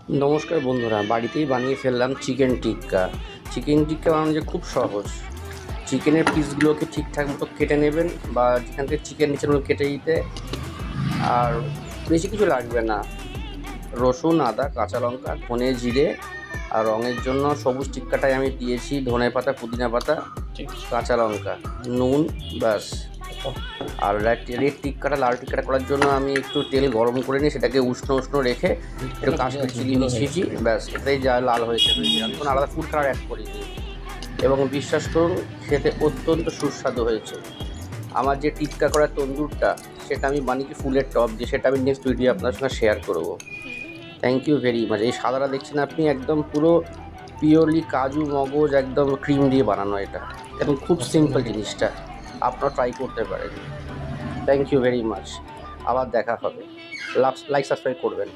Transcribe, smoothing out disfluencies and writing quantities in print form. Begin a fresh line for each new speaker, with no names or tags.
নমস্কার বন্ধুরা, বাড়িতেই বানিয়ে ফেললাম চিকেন টিক্কা। চিকেন টিক্কা বানানো যে খুব সহজ। চিকেনের পিসগুলোকে ঠিকঠাক মতো কেটে নেবেন, বা যেখান থেকে চিকেন নিচে কেটে দিতে। আর বেশি কিছু লাগবে না, রসুন, আদা, কাঁচা লঙ্কা, ধনে, জিরে। আর রঙের জন্য সবুজ টিক্কাটায় আমি দিয়েছি ধনে পাতা, পুদিনা পাতা, কাঁচা লঙ্কা, নুন, ব্যাস। আর রেড টিক্কাটা, লাল টিক্কাটা করার জন্য আমি একটু তেল গরম করে নিই, সেটাকে উষ্ণ উষ্ণ রেখে একটু কাশ্মীর চিলি মিশিয়েছি, ব্যাস। এটাই যা লাল হয়েছে হয়েছে, আমি কোনো আলাদা ফুড কালার অ্যাড করিনি। এবং বিশ্বাস করুন, খেতে অত্যন্ত সুস্বাদু হয়েছে। আমার যে টিক্কা করা তন্দুরটা, সেটা আমি বানিয়েছি ফুলের টপ দিয়ে, সেটা আমি নেক্সট ভিডিও আপনার সঙ্গে শেয়ার করবো। Thank you very much. এই সাদাটা দেখছেন আপনি, একদম পুরো পিওরলি কাজু, মগজ, একদম ক্রিম দিয়ে বানানো এটা, এবং খুব সিম্পল জিনিসটা, আপনারা ট্রাই করতে পারেন। Thank you very much. আবার দেখা হবে। লাইক সাবস্ক্রাইব করবেন।